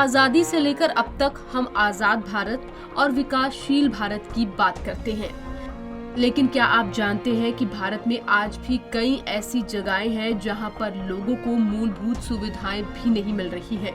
आजादी से लेकर अब तक हम आजाद भारत और विकासशील भारत की बात करते हैं, लेकिन क्या आप जानते हैं कि भारत में आज भी कई ऐसी जगहें हैं जहां पर लोगों को मूलभूत सुविधाएं भी नहीं मिल रही है।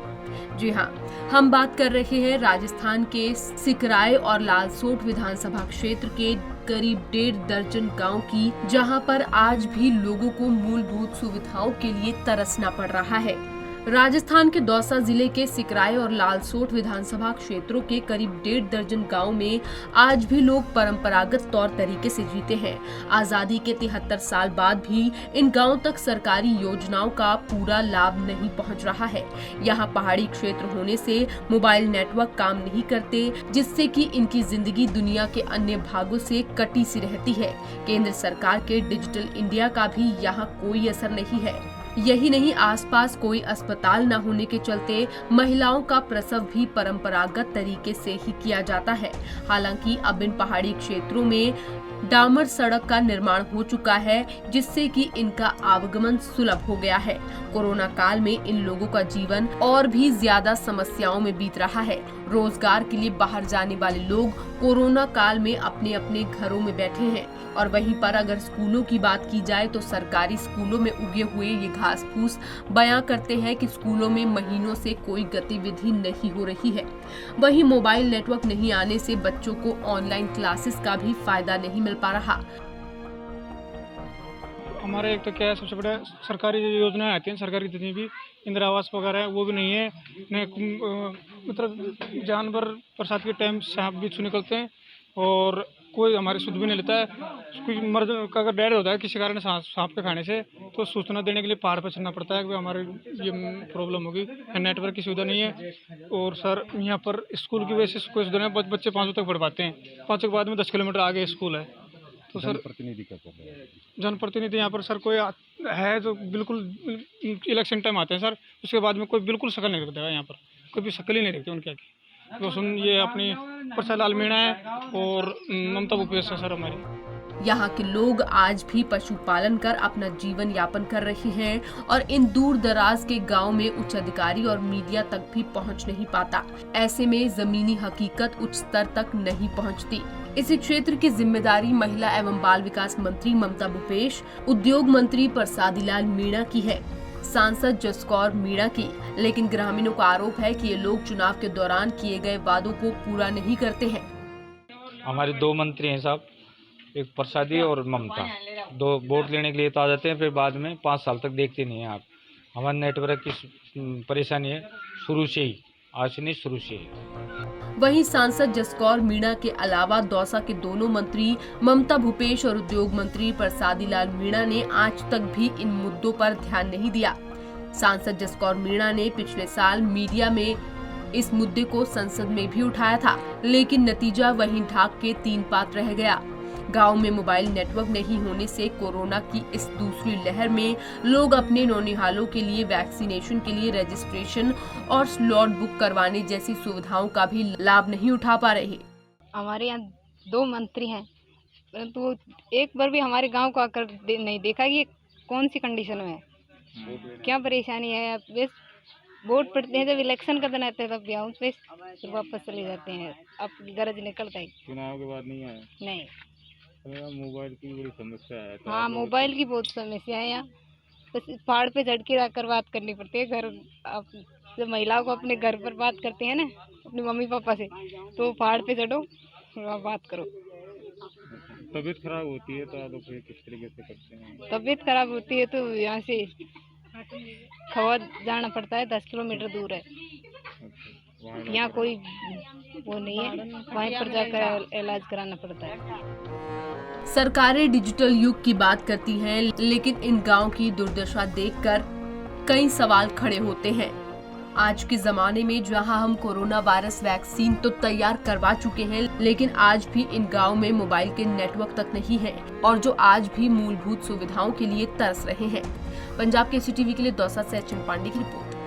जी हाँ, हम बात कर रहे हैं राजस्थान के सिकराय और लालसोट विधानसभा क्षेत्र के करीब 1.5 दर्जन गांव की, जहां पर आज भी लोगों को मूलभूत सुविधाओं के लिए तरसना पड़ रहा है। राजस्थान के दौसा जिले के सिकराय और लालसोट विधानसभा क्षेत्रों के करीब 1.5 दर्जन गांव में आज भी लोग परंपरागत तौर तरीके से जीते हैं। आजादी के 73 साल बाद भी इन गांवों तक सरकारी योजनाओं का पूरा लाभ नहीं पहुंच रहा है। यहां पहाड़ी क्षेत्र होने से मोबाइल नेटवर्क काम नहीं करते, जिससे कि इनकी जिंदगी दुनिया के अन्य भागों से कटी सी रहती है। केंद्र सरकार के डिजिटल इंडिया का भी यहाँ कोई असर नहीं है। यही नहीं, आसपास कोई अस्पताल न होने के चलते महिलाओं का प्रसव भी परंपरागत तरीके से ही किया जाता है। हालांकि अब इन पहाड़ी क्षेत्रों में डामर सड़क का निर्माण हो चुका है, जिससे कि इनका आवागमन सुलभ हो गया है। कोरोना काल में इन लोगों का जीवन और भी ज्यादा समस्याओं में बीत रहा है। रोजगार के लिए बाहर जाने वाले लोग कोरोना काल में अपने अपने घरों में बैठे हैं, और वहीं पर अगर स्कूलों की बात की जाए तो सरकारी स्कूलों में उगे हुए ये घास फूस बयां करते हैं कि स्कूलों में महीनों से कोई गतिविधि नहीं हो रही है। वहीं मोबाइल नेटवर्क नहीं आने से बच्चों को ऑनलाइन क्लासेस का भी फायदा नहीं मिल पा रहा। हमारे एक तो क्या है, सबसे बड़ा सरकारी योजनाएं आती हैं, सरकारी जितनी भी इंदिरा आवास वगैरह है वो भी नहीं है। मतलब जानवर बरसात के टाइम सांप बिच्छू निकलते हैं और कोई हमारी सुध भी नहीं लेता है। कोई मर्द का अगर डेड होता है किसी कारण सांप के खाने से, तो सूचना देने के लिए पहाड़ पर चढ़ना पड़ता है कि हमारी ये प्रॉब्लम होगी। नेटवर्क की सुविधा नहीं है। और सर यहाँ पर स्कूल की वजह से कोई सुविधा नहीं, बच्चे 5 तक पढ़ पाते हैं। 5 के बाद में 10 किलोमीटर आगे स्कूल है। तो सर जनप्रतिनिधि यहाँ पर सर कोई है जो बिल्कुल इलेक्शन टाइम आते हैं सर, उसके बाद में कोई बिल्कुल शक्ल नहीं रखता है। यहाँ पर कोई भी शक्ल ही नहीं रखती उनके आगे। तो सुन, ये अपनी परसालाल मीणा है और ममता भूपेश है सर हमारी। यहाँ के लोग आज भी पशुपालन कर अपना जीवन यापन कर रहे हैं, और इन दूर दराज के गांव में उच्च अधिकारी और मीडिया तक भी पहुँच नहीं पाता। ऐसे में जमीनी हकीकत उच्च स्तर तक नहीं पहुँचती। इसी क्षेत्र की जिम्मेदारी महिला एवं बाल विकास मंत्री ममता भूपेश, उद्योग मंत्री प्रसादीलाल मीणा की है, सांसद जसकौर मीणा की। लेकिन ग्रामीणों का आरोप है कि ये लोग चुनाव के दौरान किए गए वादों को पूरा नहीं करते हैं। हमारे 2 मंत्री हैं साहब, एक प्रसादी और ममता। 2 वोट लेने के लिए तो आ जाते हैं, फिर बाद में 5 साल तक देखते नहीं हैं आप। हमारे नेटवर्क की परेशानी है शुरू से ही, आज से नहीं शुरू से ही। वहीं सांसद जसकौर मीणा के अलावा दौसा के दोनों मंत्री ममता भूपेश और उद्योग मंत्री प्रसादीलाल मीणा ने आज तक भी इन मुद्दों पर ध्यान नहीं दिया। सांसद जसकौर मीणा ने पिछले साल मीडिया में इस मुद्दे को संसद में भी उठाया था, लेकिन नतीजा वहीं ढाक के 3 पात रह गया। गांव में मोबाइल नेटवर्क नहीं होने से कोरोना की इस दूसरी लहर में लोग अपने नौनिहालों के लिए वैक्सीनेशन के लिए रजिस्ट्रेशन और स्लॉट बुक करवाने जैसी सुविधाओं का भी लाभ नहीं उठा पा रहे। हमारे यहाँ 2 मंत्री हैं, परंतु एक बार भी हमारे गांव को आकर नहीं देखा कि ये कौन सी कंडीशन में है, क्या परेशानी है। बस वोट पड़ते हैं, जब इलेक्शन का दिन आता है तब भी आऊँ, फिर वापस चले जाते हैं। अब गरज निकलता है। चुनाव के बाद नहीं आए? नहीं। मोबाइल की बड़ी समस्या है। हाँ, मोबाइल की बहुत समस्या है यहाँ। बस पहाड़ पे चढ़ के आकर बात करनी पड़ती है। घर आप जब महिलाओं को अपने घर पर बात करते हैं ना, अपने मम्मी पापा से, तो पहाड़ पे चढ़ो और बात करो। तबीयत खराब होती है तो आप फिर किस तरीके से करते हैं? तबीयत खराब होती है तो यहाँ से खवा जाना पड़ता है, 10 किलोमीटर दूर है। यहाँ कोई वो नहीं है, वहीं पर जाकर इलाज कराना पड़ता है। सरकारें डिजिटल युग की बात करती हैं, लेकिन इन गांव की दुर्दशा देखकर कई सवाल खड़े होते हैं। आज के जमाने में जहां हम कोरोना वायरस वैक्सीन तो तैयार करवा चुके हैं, लेकिन आज भी इन गांव में मोबाइल के नेटवर्क तक नहीं है, और जो आज भी मूलभूत सुविधाओं के लिए तरस रहे हैं। पंजाब के CCTV के लिए दौसा से एचएन पांडे की रिपोर्ट।